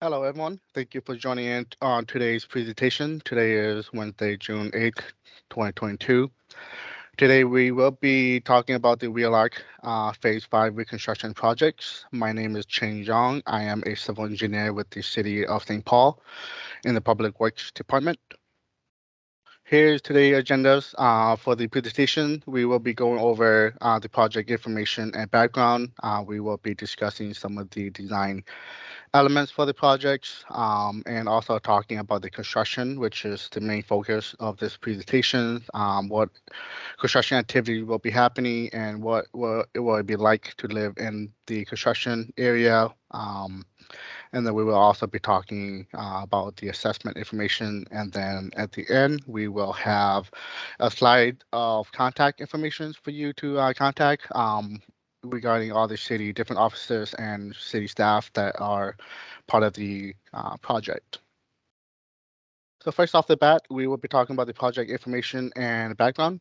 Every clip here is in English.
Hello, everyone. Thank you for joining in on today's presentation. Today is Wednesday, June 8th, 2022. Today, we will be talking about the Wheelock Phase 5 reconstruction projects. My name is Chen Zhang. I am a civil engineer with the City of St. Paul in the Public Works Department. Here's today's agendas for the presentation. We will be going over the project information and background. We will be discussing some of the design elements for the projects, and also talking about the construction, which is the main focus of this presentation, what construction activity will be happening and what will it will be like to live in the construction area. And then we will also be talking about the assessment information. And then at the end, we will have a slide of contact information for you to contact regarding all the city different officers and city staff that are part of the project. So first off the bat, we will be talking about the project information and background.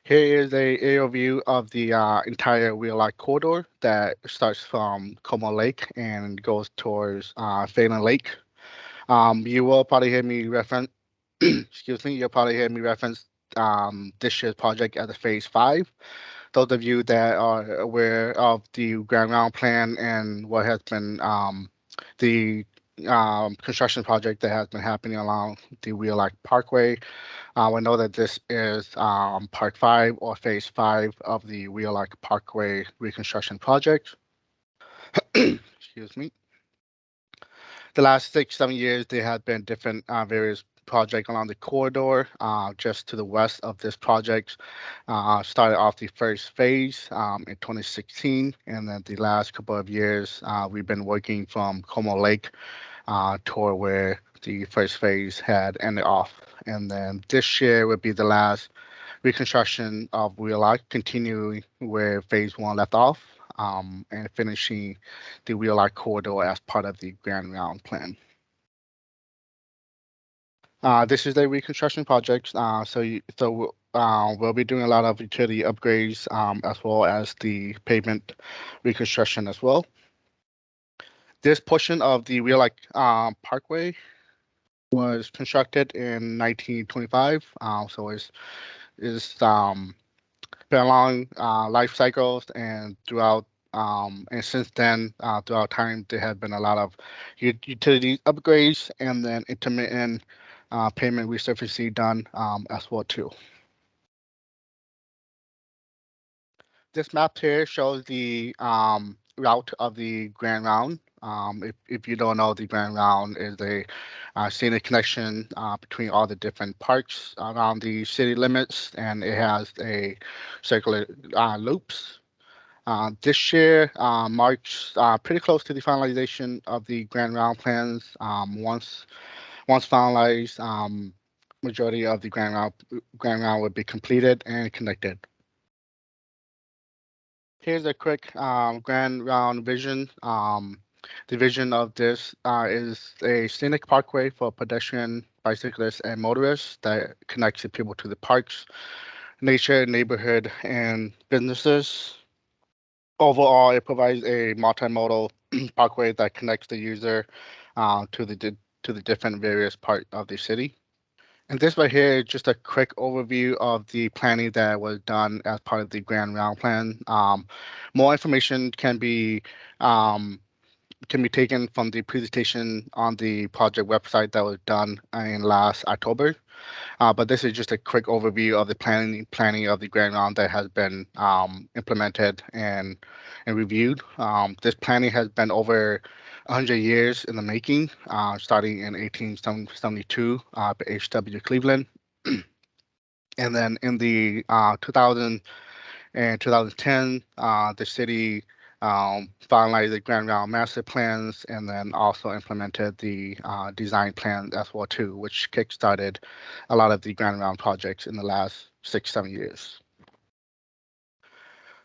Here is a aerial view of the entire Wheelock corridor that starts from Como Lake and goes towards Phelan Lake. You will probably hear me reference, excuse me, you'll probably hear me reference this year's project as a Phase 5. Those of you that are aware of the ground round plan and what has been the construction project that has been happening along the Wheelock Parkway. We know that this is Part 5 or Phase 5 of the Wheelock Parkway reconstruction project. Excuse me. The last 6, 7 years, there have been different various projects along the corridor. Just to the west of this project, started off the first phase in 2016, and then the last couple of years, we've been working from Como Lake toward where the first phase had ended off. And then this year would be the last reconstruction of Wheelock, continuing where phase 1 left off, and finishing the Wheelock corridor as part of the Grand Round plan. This is a reconstruction project, we'll be doing a lot of utility upgrades as well as the pavement reconstruction as well. This portion of the Wheelock Parkway was constructed in 1925, so it's been along life cycles, and throughout and since then, throughout time, there have been a lot of utility upgrades and then intermittent pavement resurfacing done as well too. This map here shows the route of the Grand Round. If you don't know, the Grand Round is a scenic connection between all the different parks around the city limits, and it has a circular loops. This year marks pretty close to the finalization of the Grand Round plans. Once finalized, majority of the Grand Round would be completed and connected. Here's a quick Grand Round vision. The vision of this is a scenic parkway for pedestrian, bicyclists, and motorists that connects the people to the parks, nature, neighborhood, and businesses. Overall, it provides a multimodal parkway that connects the user to the different various part of the city. And this right here is just a quick overview of the planning that was done as part of the Grand Round Plan. More information um, can be taken from the presentation on the project website that was done in last October. But this is just a quick overview of the planning of the Grand Round that has been implemented and reviewed. This planning has been over 100 years in the making, starting in 1872 by H.W. Cleveland. And then in the 2000 and 2010, the city finalized the Grand Round master plans and then also implemented the design plan as well too, which kickstarted a lot of the Grand Round projects in the last 6, 7 years.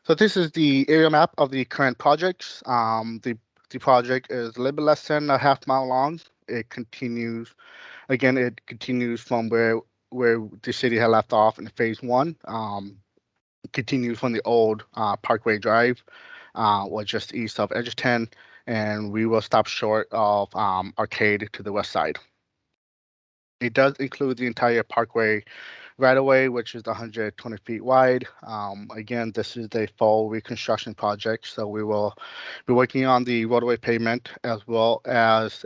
So this is the area map of the current projects. The project is a little bit less than a half-mile long. It continues from where the city had left off in phase 1. Continues from the old Parkway Drive or just east of Edgerton, and we will stop short of Arcade to the west side. It does include the entire Parkway right away, which is 120 feet wide. Again, this is a full reconstruction project, so we will be working on the roadway pavement as well as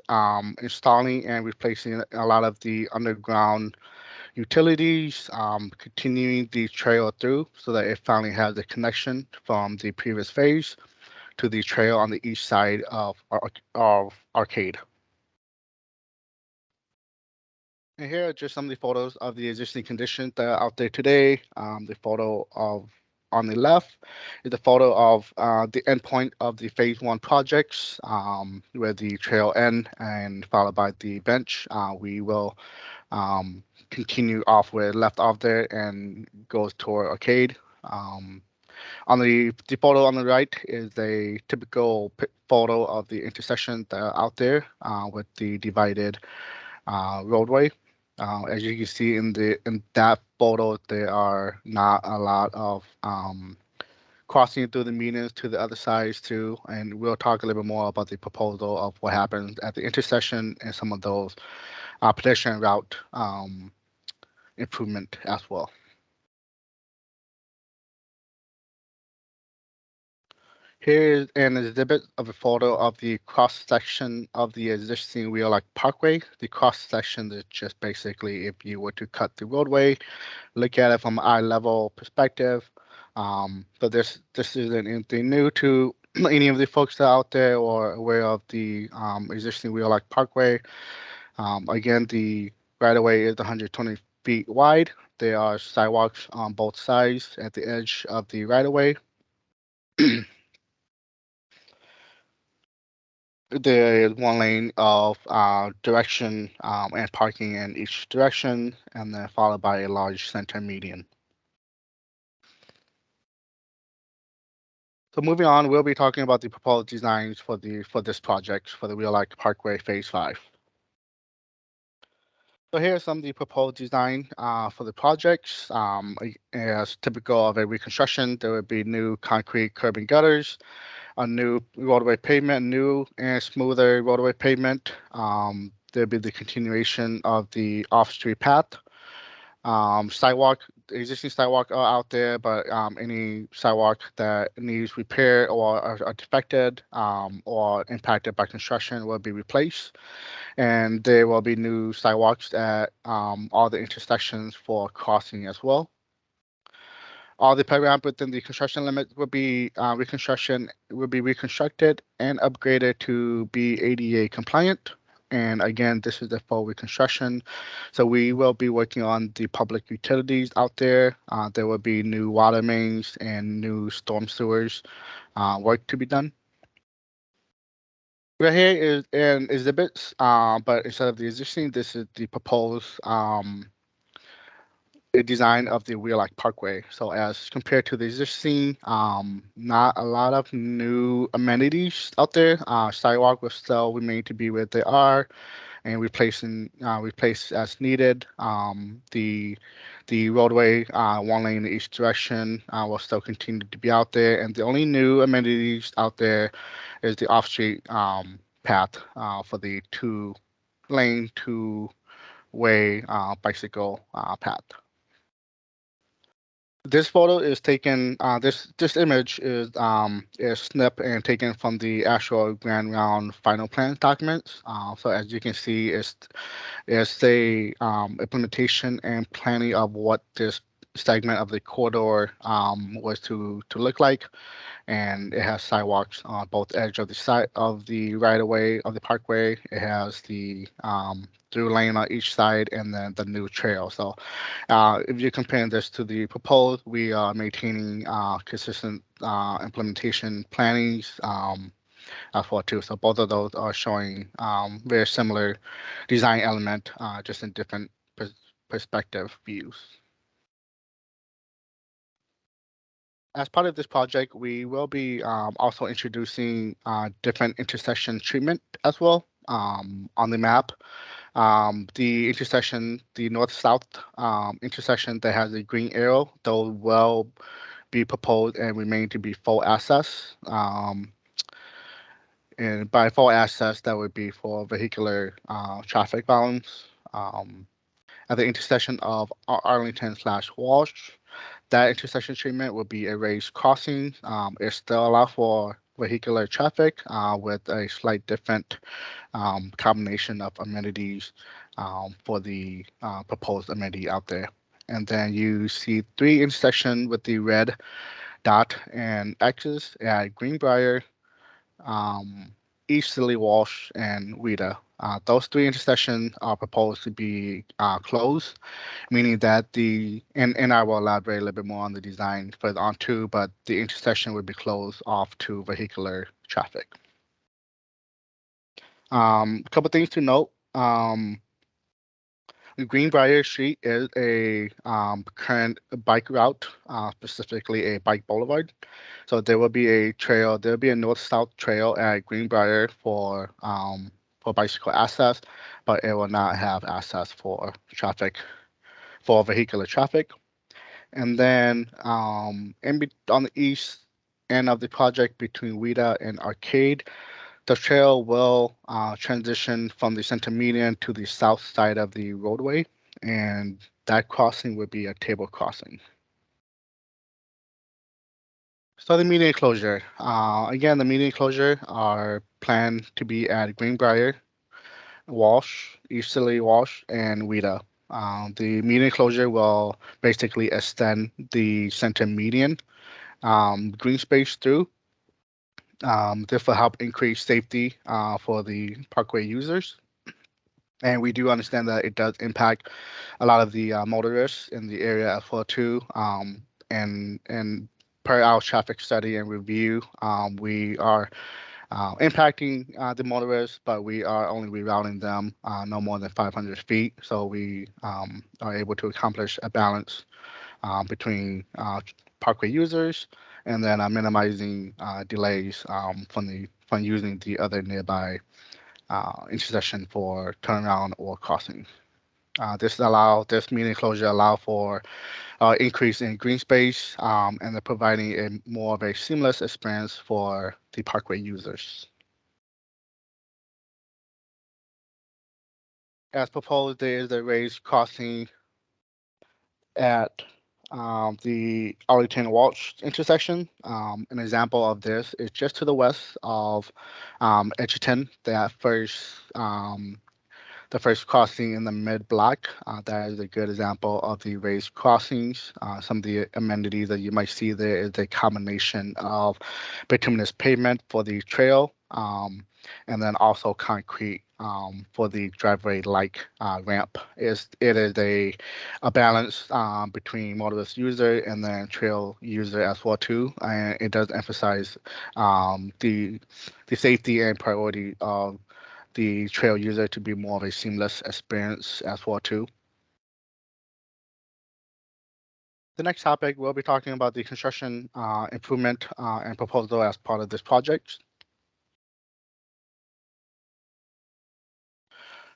installing and replacing a lot of the underground utilities, continuing the trail through so that it finally has a connection from the previous phase to the trail on the east side of Arcade. And here are just some of the photos of the existing conditions that are out there today. The photo of on the left is the photo of the endpoint of the phase one projects, where the trail end and followed by the bench. We will continue off where it left off there and goes toward Arcade. On the photo on the right is a typical photo of the intersection that are out there with the divided roadway. As you can see in that photo, there are not a lot of crossing through the medians to the other sides too, and we'll talk a little bit more about the proposal of what happens at the intersection and some of those pedestrian route improvement as well. Here is an exhibit of a photo of the cross section of the existing Wheelock Parkway. The cross section is just basically if you were to cut the roadway, look at it from eye level perspective. So this isn't anything new to any of the folks that are out there or aware of the existing Wheelock Parkway. Again, the right of way is 120 feet wide. There are sidewalks on both sides at the edge of the right of way. There is one lane of direction and parking in each direction, and then followed by a large center median. So moving on, we'll be talking about the proposed designs for this project for the Wheelock Parkway Phase 5. So here's some of the proposed design for the projects. As typical of a reconstruction, there would be new concrete curb and gutters, a new roadway pavement, new and smoother roadway pavement. There'll be the continuation of the off-street path. Sidewalk, existing sidewalk are out there, but any sidewalk that needs repair or are defected or impacted by construction will be replaced. And there will be new sidewalks at all the intersections for crossing as well. All the playground within the construction limit will be reconstructed and upgraded to be ADA compliant. And again, this is the full reconstruction. So we will be working on the public utilities out there. There will be new water mains and new storm sewers work to be done. Right here is an exhibit, but instead of the existing, this is the proposed the design of the Wheelock Parkway. So as compared to the existing, not a lot of new amenities out there. Sidewalk will still remain to be where they are, and replace as needed. The roadway, one lane in each direction, will still continue to be out there, and the only new amenities out there is the off-street path for the two-lane, two-way bicycle path. This photo is taken. This image is snipped and taken from the actual Grand Round final plan documents. So as you can see, it's a implementation and planning of what this segment of the corridor was to look like, and it has sidewalks on both edge of the side of the right of way of the parkway. It has the through lane on each side, and then the new trail. So if you're comparing this to the proposed, we are maintaining consistent implementation plannings as well too. So both of those are showing very similar design element, just in different perspective views. As part of this project, we will be also introducing different intersection treatment as well on the map. The intersection, the north-south intersection that has a green arrow, those will be proposed and remain to be full access. And by full access, that would be for vehicular traffic volumes. At the intersection of Arlington/Walsh, that intersection treatment will be a raised crossing. It still allow for vehicular traffic with a slight different combination of amenities for the proposed amenity out there. And then you see three intersections with the red dot and X's at Greenbrier, um, Easterly Walsh, and Rita. Those three intersections are proposed to be closed, meaning that and I will elaborate a little bit more on the design further on too, but the intersection would be closed off to vehicular traffic. A couple things to note. Greenbrier Street is a current bike route, specifically a bike boulevard. So there will be a trail. There will be a north-south trail at Greenbrier for bicycle access, but it will not have access for traffic for vehicular traffic. And then on the east end of the project between Wheelock and Arcade, the trail will transition from the center median to the south side of the roadway, and that crossing would be a table crossing. So the median closure, again, the median closure are planned to be at Greenbrier, Walsh, Easterly Walsh, and Wheelock. The median closure will basically extend the center median green space through. This will help increase safety for the Parkway users. And we do understand that it does impact a lot of the motorists in the area as well too. And per our traffic study and review, we are impacting the motorists, but we are only rerouting them no more than 500 feet. So we are able to accomplish a balance between Parkway users and then minimizing delays from using the other nearby intersection for turnaround or crossing. This median closure allow for increase in green space and they're providing a more of a seamless experience for the Parkway users. As proposed, there is a raised crossing at the Arlington Walsh intersection. An example of this is just to the west of Edgerton, the first crossing in the mid block. That is a good example of the raised crossings. Some of the amenities that you might see there is a combination of bituminous pavement for the trail, and then also concrete for the driveway-like ramp. It is a balance between motorist user and then trail user as well too, and it does emphasize the safety and priority of the trail user to be more of a seamless experience as well too. The next topic, we'll be talking about the construction improvement and proposal as part of this project.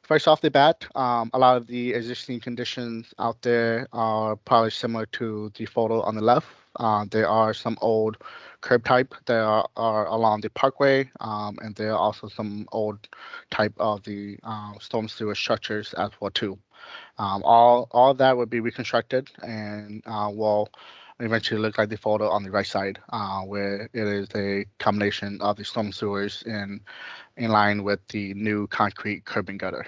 First off the bat, a lot of the existing conditions out there are probably similar to the photo on the left. There are some old curb type that are along the parkway, and there are also some old type of the storm sewer structures as well too. All of that would be reconstructed and will eventually look like the photo on the right side, where it is a combination of the storm sewers in line with the new concrete curb and gutter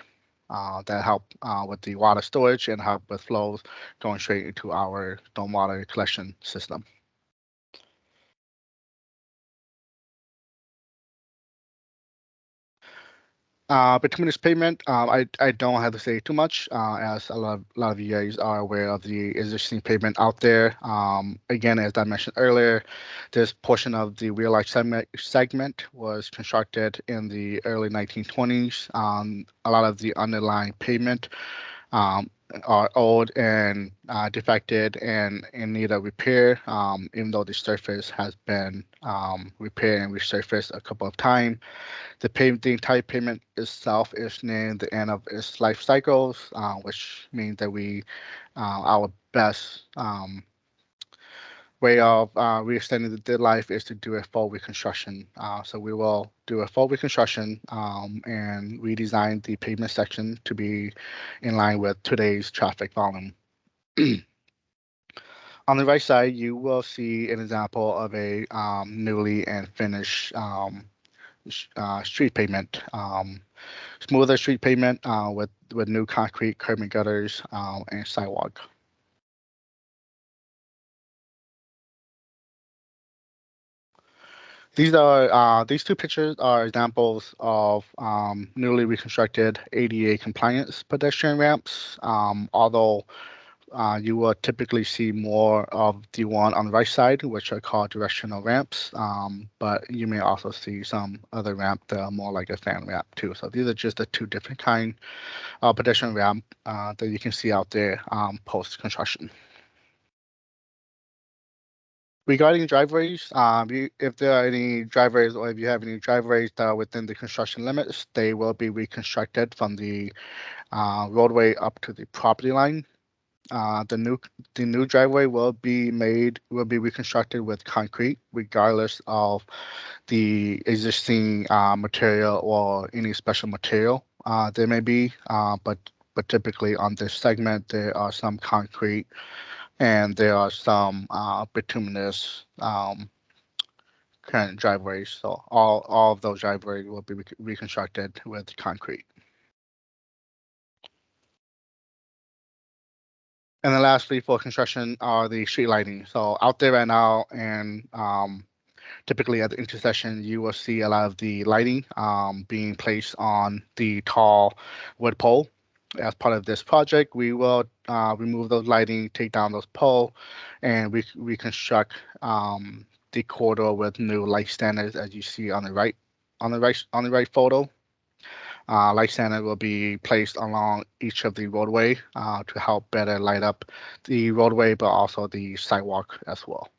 that help with the water storage and help with flows going straight into our stormwater collection system. Bituminous pavement, I don't have to say too much, as a lot of you guys are aware of the existing pavement out there. Again, as I mentioned earlier, this portion of the Wheelock segment was constructed in the early 1920s. A lot of the underlying pavement um, are old and defected and in need of repair, even though the surface has been repaired and resurfaced a couple of times. The entire payment itself is near the end of its life cycles, which means that our best way of re-extending the life is to do a full reconstruction. So we will do a full reconstruction and redesign the pavement section to be in line with today's traffic volume. On the right side, you will see an example of a newly and finished street pavement. Smoother street pavement with new concrete curb and gutters and sidewalk. These two pictures are examples of newly reconstructed ADA compliance pedestrian ramps. Although you will typically see more of the one on the right side, which are called directional ramps. But you may also see some other ramp that are more like a fan ramp too. So these are just the two different kind of pedestrian ramp that you can see out there post construction. Regarding driveways, if there are any driveways or if you have any driveways that are within the construction limits, they will be reconstructed from the roadway up to the property line. Uh, the new the new driveway will be reconstructed with concrete, regardless of the existing material or any special material there may be. But typically on this segment, there are some concrete and there are some bituminous current driveways. So all of those driveways will be reconstructed with concrete. And then lastly, for construction are the street lighting. So out there right now, and typically at the intersection, you will see a lot of the lighting being placed on the tall wood pole. As part of this project, we will remove those lighting, take down those pole, and reconstruct the corridor with new light standards, as you see on the right, on the right photo. Light standard will be placed along each of the roadway to help better light up the roadway, but also the sidewalk as well.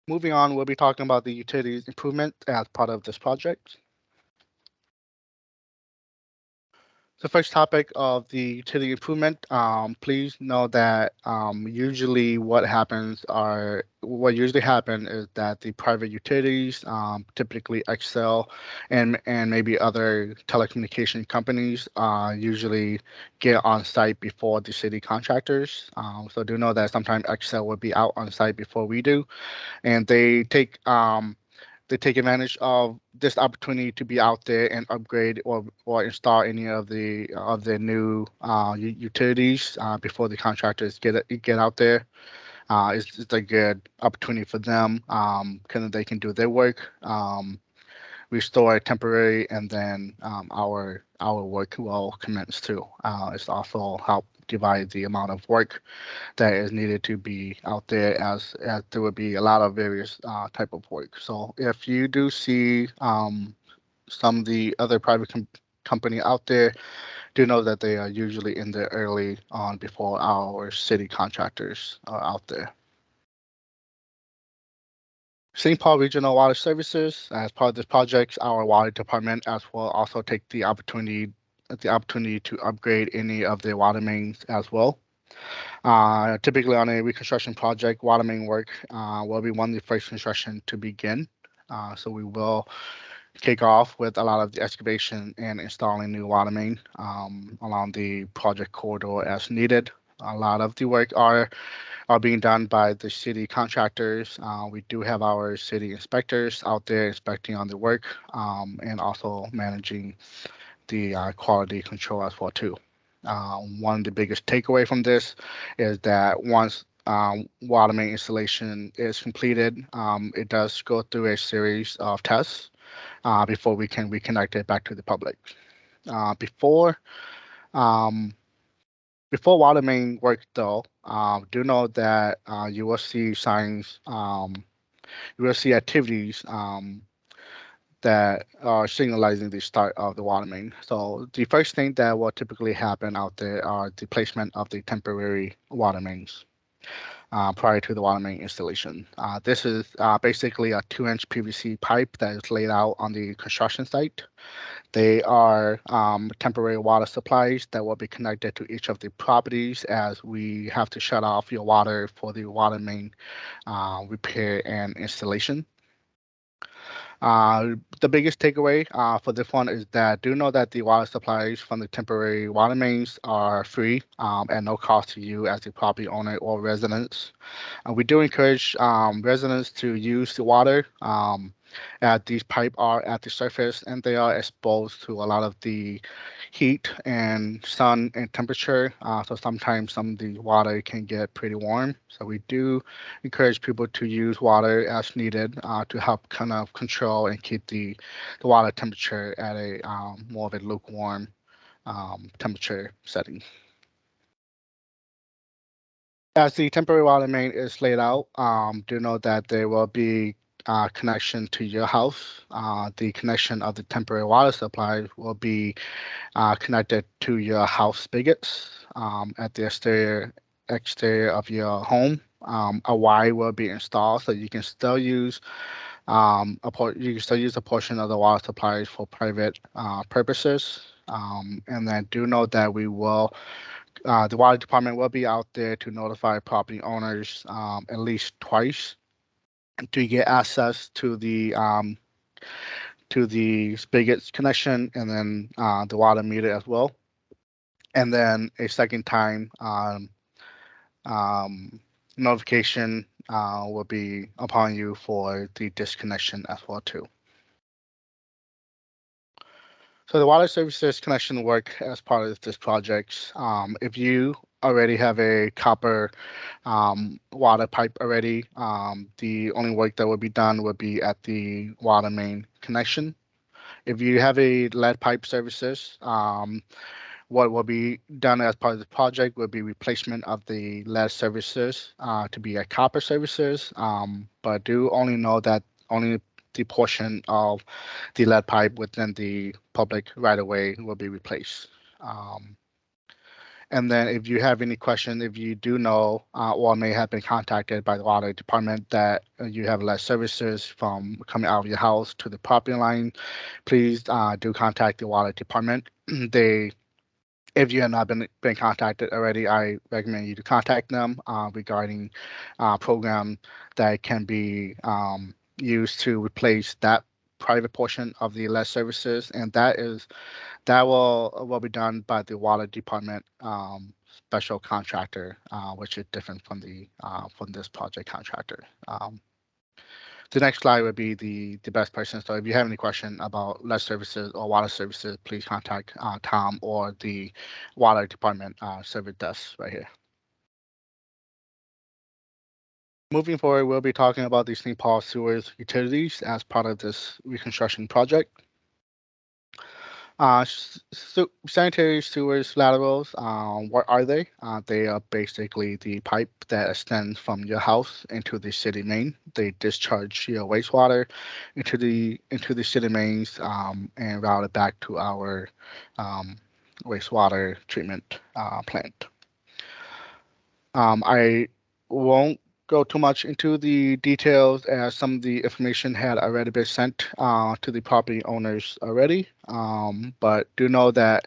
Moving on, we'll be talking about the utilities improvement as part of this project. The first topic of the utility improvement, please know that what usually happen is that the private utilities, typically Excel and maybe other telecommunication companies, usually get on site before the city contractors. So do know that sometimes Excel will be out on site before we do, and they take advantage of this opportunity to be out there and upgrade or install any of the new utilities before the contractors get out there. It's a good opportunity for them because they can do their work, restore temporary, and then our work will commence too. It's also help divide the amount of work that is needed to be out there as there would be a lot of various type of work. So if you do see some of the other private company out there, do know that they are usually in there early on before our city contractors are out there. St. Paul Regional Water Services, as part of this project, our water department as well also take the opportunity to upgrade any of their water mains as well. Typically on a reconstruction project, water main work will be one of the first construction to begin. So we will kick off with a lot of the excavation and installing new water main along the project corridor as needed. A lot of the work are being done by the city contractors. We do have our city inspectors out there inspecting on the work and also managing the quality control as well too. One of the biggest takeaway from this is that once water main installation is completed, it does go through a series of tests before we can reconnect it back to the public. Uh, before um, before water main work though, do know that you will see signs, you will see activities that are signalizing the start of the water main. So the first thing that will typically happen out there are the placement of the temporary water mains. prior to the water main installation. This is basically a 2-inch PVC pipe that is laid out on the construction site. They are temporary water supplies that will be connected to each of the properties as we have to shut off your water for the water main repair and installation. The biggest takeaway for this one is that do know that the water supplies from the temporary water mains are free at no cost to you as the property owner or residents. We do encourage residents to use the water as these pipes are at the surface and they are exposed to a lot of the heat and sun and temperature. So sometimes some of the water can get pretty warm. So we do encourage people to use water as needed to help kind of control and keep the water temperature at a more of a lukewarm temperature setting. As the temporary water main is laid out, do know that there will be connection to your house. The connection of the temporary water supply will be connected to your house spigots at the exterior of your home. A Y will be installed, so you can still use you can still use a portion of the water supplies for private purposes. And then do note that the water department will be out there to notify property owners at least twice to get access to the spigots connection and then the water meter as well. And then a second time um, notification will be upon you for the disconnection as well too. So the water services connection work as part of this project. If you already have a copper water pipe already, the only work that will be done would be at the water main connection. If you have a lead pipe services, what will be done as part of the project will be replacement of the lead services to be a copper services. But do only know that only the portion of the lead pipe within the public right of way will be replaced. Um, and then if you have any question, if you do know or may have been contacted by the water department that you have less services from coming out of your house to the property line, please do contact the water department. They if you have not been contacted already, I recommend you to contact them regarding program that can be used to replace that private portion of the lead services, and that will be done by the water department special contractor, which is different from this project contractor. The next slide would be the best person. So if you have any question about lead services or water services, please contact Tom or the water department service desk right here. Moving forward, we'll be talking about the St. Paul sewers utilities as part of this reconstruction project. Sanitary sewers laterals, what are they? They are basically the pipe that extends from your house into the city main. They discharge your wastewater into the city mains and route it back to our um, wastewater treatment plant. I won't go too much into the details as some of the information had already been sent to the property owners already. But do know that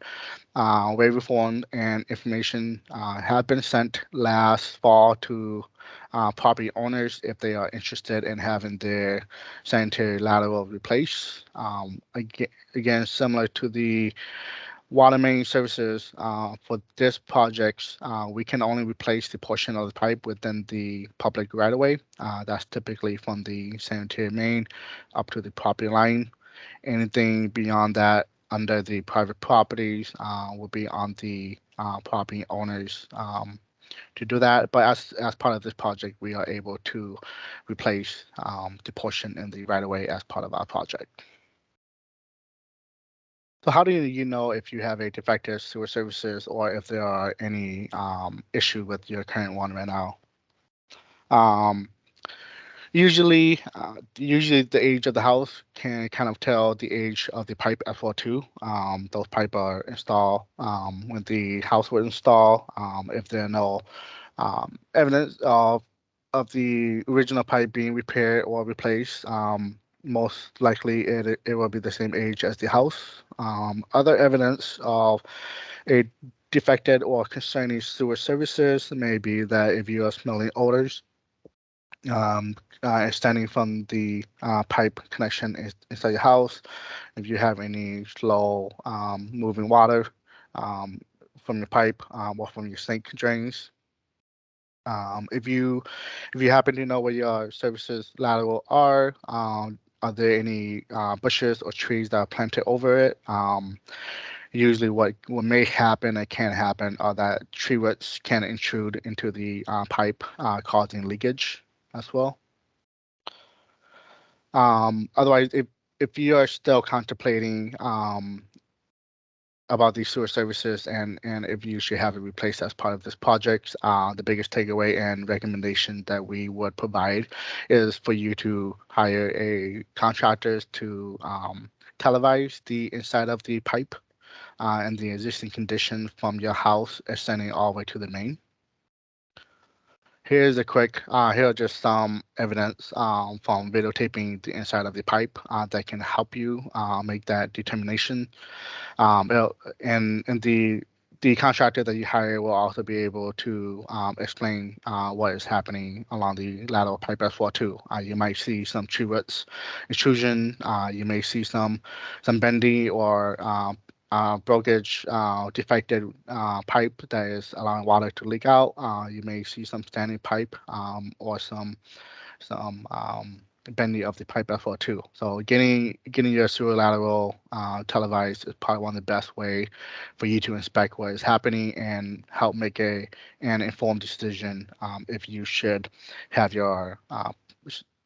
waiver form and information have been sent last fall to property owners if they are interested in having their sanitary lateral replaced. Again, similar to the water main services for this project, we can only replace the portion of the pipe within the public right of way. That's typically from the sanitary main up to the property line. Anything beyond that under the private properties will be on the property owners to do that. But as part of this project, we are able to replace the portion in the right of way as part of our project. So how do you know if you have a defective sewer services or if there are any issue with your current one right now? Um, usually the age of the house can kind of tell the age of the pipe as well too. Those pipe are installed when the house was installed. If there are no evidence of of the original pipe being repaired or replaced, most likely it will be the same age as the house. Other evidence of a defected or concerning sewer services may be that if you are smelling odors um, extending from the pipe connection inside your house, if you have any slow moving water um, from your pipe or from your sink drains. If you happen to know where your services lateral are there any bushes or trees that are planted over it? Usually, what may happen and can happen are that tree roots can intrude into the pipe, causing leakage as well. Otherwise, if you are still contemplating about these sewer services and if you should have it replaced as part of this project, the biggest takeaway and recommendation that we would provide is for you to hire a contractor to televise the inside of the pipe and the existing condition from your house extending all the way to the main. Here are just some evidence from videotaping the inside of the pipe that can help you make that determination. And the contractor that you hire will also be able to explain what is happening along the lateral pipe as well too. You might see some tree roots intrusion. You may see some bendy or brokerage defected pipe that is allowing water to leak out. You may see some standing pipe or some bending of the pipe as well too. So getting your sewer lateral televised is probably one of the best way for you to inspect what is happening and help make an informed decision if you should have your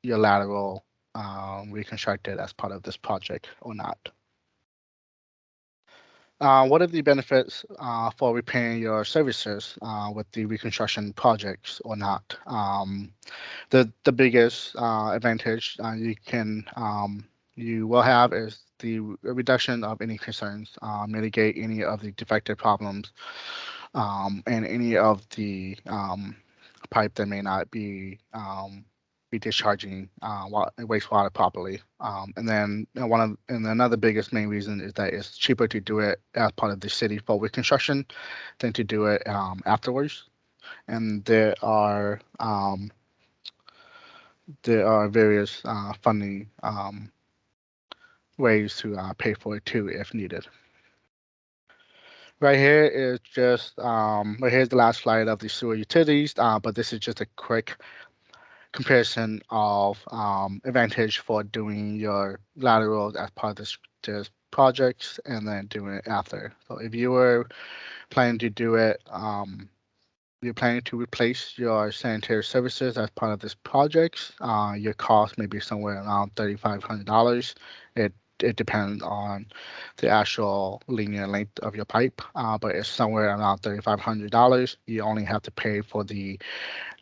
lateral reconstructed as part of this project or not. What are the benefits for repairing your services with the reconstruction projects or not? The biggest advantage you will have is the reduction of any concerns, mitigate any of the defective problems, and any of the pipe that may not be discharging wastewater properly. And then another biggest main reason is that it's cheaper to do it as part of the city forward construction than to do it afterwards. And there are various funding ways to pay for it too if needed. Right here is just right here's the last slide of the sewer utilities, but this is just a quick comparison of advantage for doing your laterals as part of this projects and then doing it after. So if you were planning to do it, you're planning to replace your sanitary services as part of this project, your cost may be somewhere around $3,500. It depends on the actual linear length of your pipe, but it's somewhere around $3,500. You only have to pay for the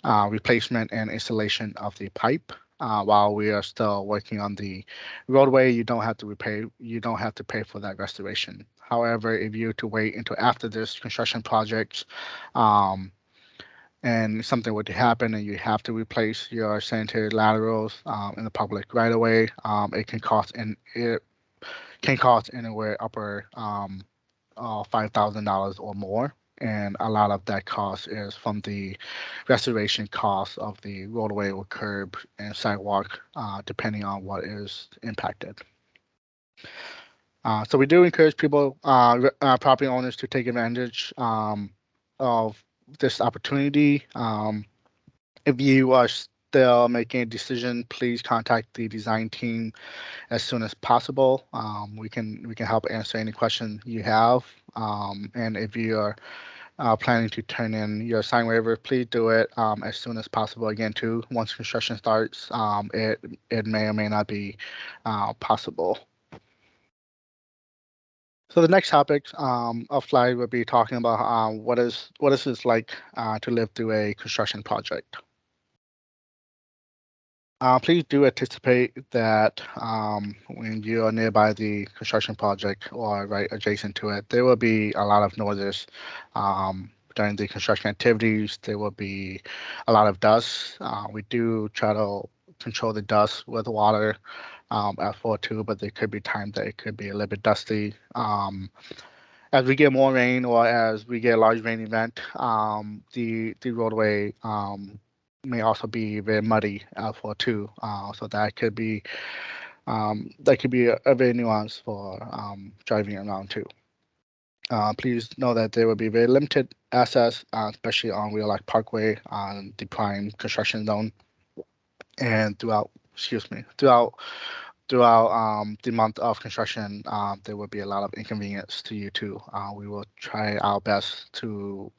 replacement and installation of the pipe. While we are still working on the roadway, you don't have to repay. You don't have to pay for that restoration. However, if you were to wait until after this construction project, um, and something were to happen and you have to replace your sanitary laterals in the public right away, it can cost anywhere upper $5,000 or more. And a lot of that cost is from the restoration costs of the roadway or curb and sidewalk, depending on what is impacted. So we do encourage people, property owners, to take advantage of this opportunity. If you are still making a decision, please contact the design team as soon as possible. We can help answer any question you have. And if you are planning to turn in your sign waiver, please do it as soon as possible. Again, too, once construction starts, it may or may not be possible. So the next topic of slide will be talking about what is it like to live through a construction project. Please do anticipate that when you are nearby the construction project or right adjacent to it, there will be a lot of noises during the construction activities, there will be a lot of dust. We do try to control the dust with water as well too, but there could be times that it could be a little bit dusty. As we get more rain or as we get a large rain event, the roadway may also be very muddy as well too. So that could be a very nuance for driving around too. Please know that there will be very limited access, especially on Wheelock Parkway on the prime construction zone, and throughout the month of construction, there will be a lot of inconvenience to you too. We will try our best to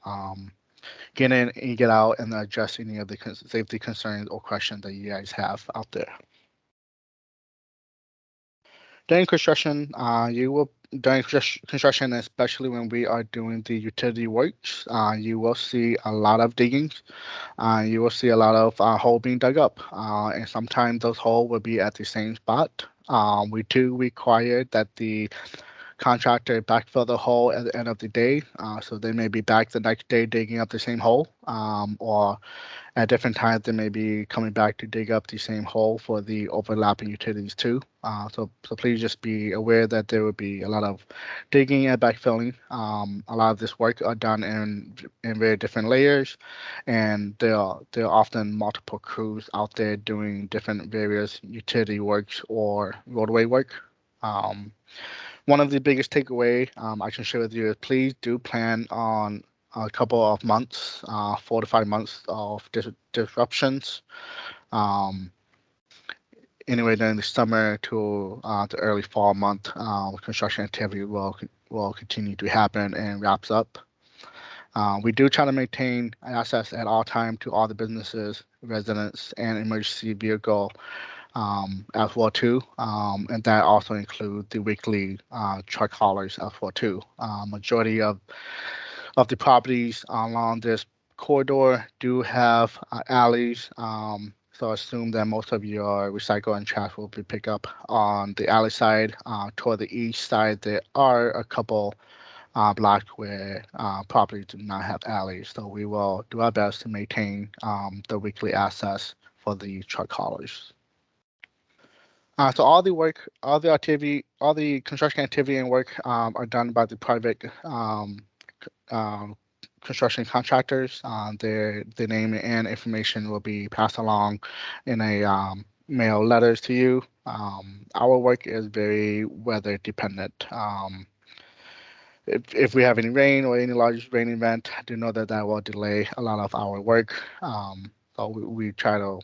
get in and get out and address any of the safety concerns or questions that you guys have out there. During construction, construction, especially when we are doing the utility works, you will see a lot of digging. You will see a lot of hole being dug up, and sometimes those holes will be at the same spot. We do require that the contractor backfill the hole at the end of the day, so they may be back the next day digging up the same hole, or at different times, they may be coming back to dig up the same hole for the overlapping utilities too. So please just be aware that there will be a lot of digging and backfilling. A lot of this work are done in very different layers, and there are often multiple crews out there doing different various utility works or roadway work. Um, One of the biggest takeaway I can share with you is please do plan on a couple of months, 4 to 5 months of disruptions. Um, anyway, during the summer to the early fall month, construction activity will continue to happen and wraps up. We do try to maintain access at all time to all the businesses, residents, and emergency vehicle as well too, and that also include the weekly truck haulers as well too. Majority of the properties along this corridor do have alleys. So assume that most of your recycle and trash will be picked up on the alley side. Toward the east side, there are a couple blocks where properties do not have alleys. So we will do our best to maintain the weekly access for the truck haulers. So all the activity, all the construction activity and work are done by the private um, construction contractors. Their name and information will be passed along in a mail letters to you. Our work is very weather dependent. If we have any rain or any large rain event, I do know that that will delay a lot of our work. So we try to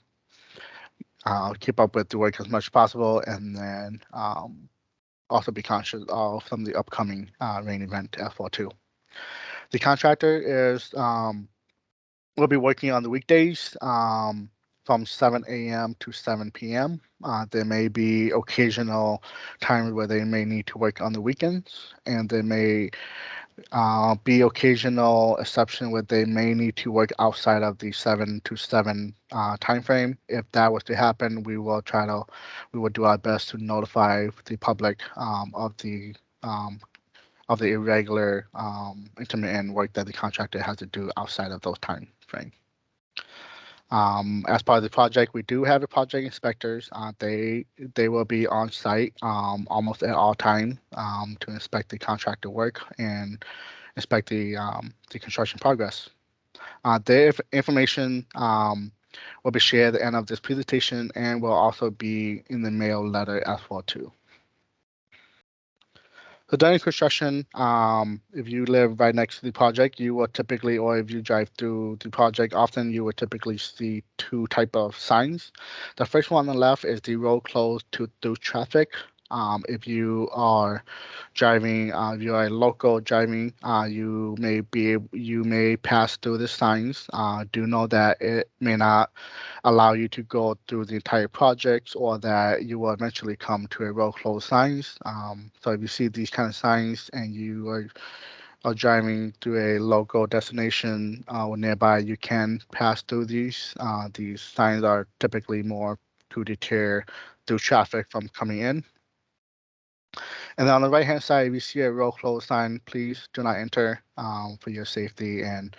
keep up with the work as much as possible, and then also be conscious of some of the upcoming rain event as well too. The contractor is will be working on the weekdays from 7 a.m. to 7 p.m. There may be occasional times where they may need to work on the weekends, and there may be occasional exception where they may need to work outside of the 7 to 7 time frame. If that was to happen, we will do our best to notify the public um, of the irregular intermittent work that the contractor has to do outside of those time frame. As part of the project, we do have the project inspectors. They will be on site almost at all time to inspect the contractor work and inspect the construction progress. Their information will be shared at the end of this presentation and will also be in the mail letter as well too. So during construction, if you live right next to the project, you will typically, or if you drive through the project, often you will typically see two type of signs. The first one on the left is the road closed to through traffic. If you are driving, if you are a local driving, you may pass through the signs. Do know that it may not allow you to go through the entire project or that you will eventually come to a road closed signs. So if you see these kind of signs and you are driving to a local destination or nearby, you can pass through these. These signs are typically more to deter through traffic from coming in. And then on the right-hand side, if you see a roll close sign, please do not enter for your safety and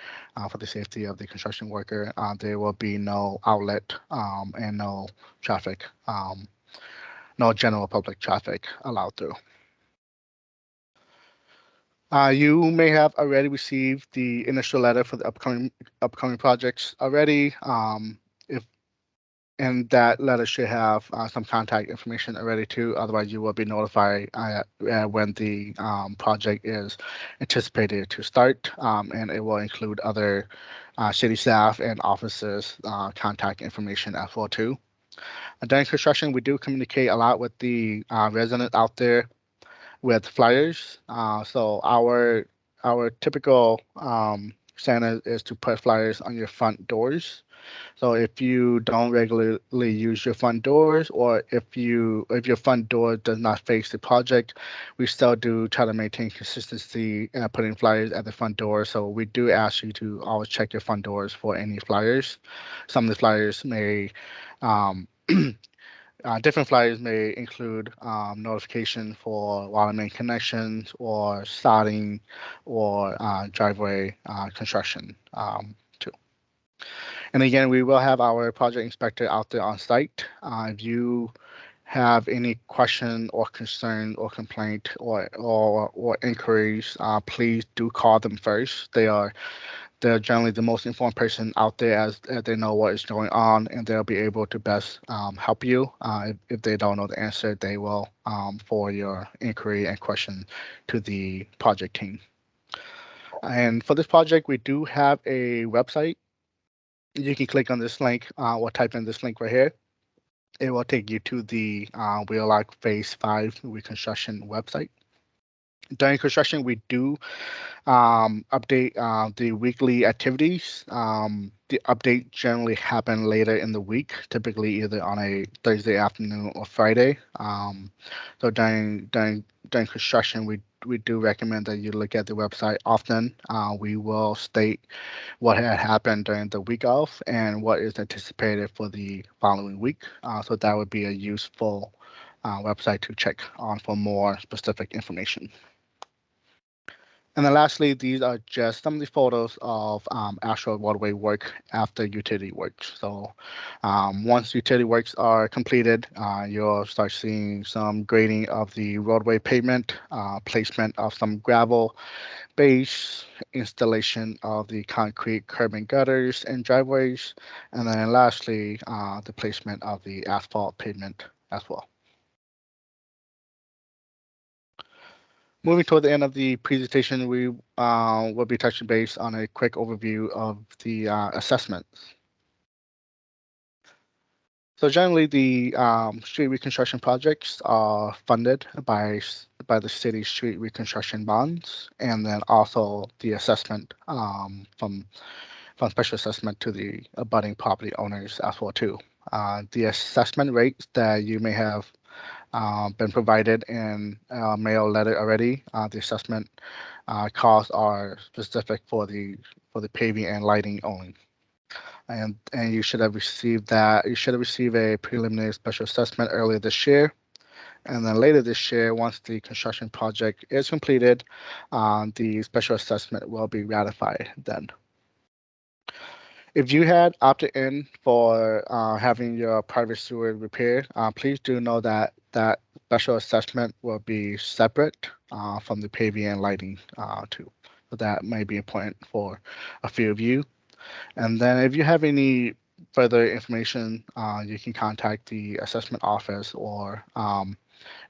for the safety of the construction worker. There will be no outlet and no traffic, no general public traffic allowed through. You may have already received the initial letter for the upcoming projects already. If And that letter should have some contact information already too. Otherwise, you will be notified when the project is anticipated to start, and it will include other city staff and officers' contact information as well too. And during construction, we do communicate a lot with the residents out there with flyers. So our typical standard is to put flyers on your front doors. So if you don't regularly use your front doors, or if your front door does not face the project, we still do try to maintain consistency putting flyers at the front door. So we do ask you to always check your front doors for any flyers. Some of the flyers may um, different flyers may include notification for water main connections or starting or driveway construction too. And again, we will have our project inspector out there on site. If you have any question or concern or complaint or inquiries, please do call them first. They're generally the most informed person out there as they know what is going on, and they'll be able to best help you. If they don't know the answer, they will forward your inquiry and question to the project team. And for this project, we do have a website. You can click on this link or type in this link right here. It will take you to the Wheelock Phase 5 Reconstruction website. During construction, we do update the weekly activities. The update generally happen later in the week, typically either on a Thursday afternoon or Friday. So during construction, we do recommend that you look at the website often. We will state what had happened during the week off and what is anticipated for the following week. So that would be a useful website to check on for more specific information. And then lastly, these are just some of the photos of actual roadway work after utility works. So once utility works are completed, you'll start seeing some grading of the roadway pavement, placement of some gravel base, installation of the concrete curb and gutters and driveways, and then lastly, the placement of the asphalt pavement as well. Moving toward the end of the presentation, we will be touching base on a quick overview of the assessments. So generally, the street reconstruction projects are funded by the city street reconstruction bonds, and then also the assessment from special assessment to the abutting property owners as well too. The assessment rates that you may have been provided in mail letter already. The assessment costs are specific for the paving and lighting only. And you should have received that. You should have received a preliminary special assessment earlier this year. And then later this year, once the construction project is completed, the special assessment will be ratified then. If you had opted in for having your private sewer repaired, please do know that that special assessment will be separate from the paving and lighting too. So that may be important for a few of you. And then if you have any further information, you can contact the assessment office or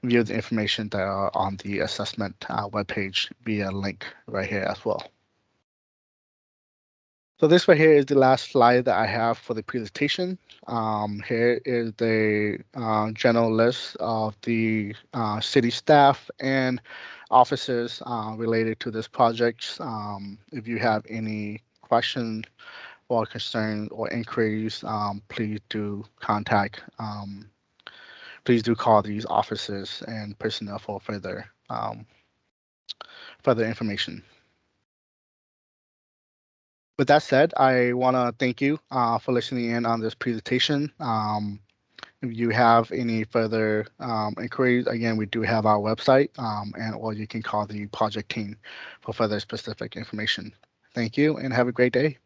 view the information that are on the assessment webpage via link right here as well. So this right here is the last slide that I have for the presentation. Here is the general list of the city staff and officers related to this project. If you have any questions or concerns or inquiries, please do call these officers and personnel for further information. With that said, I want to thank you for listening in on this presentation. If you have any further inquiries, again, we do have our website, and or you can call the project team for further specific information. Thank you and have a great day.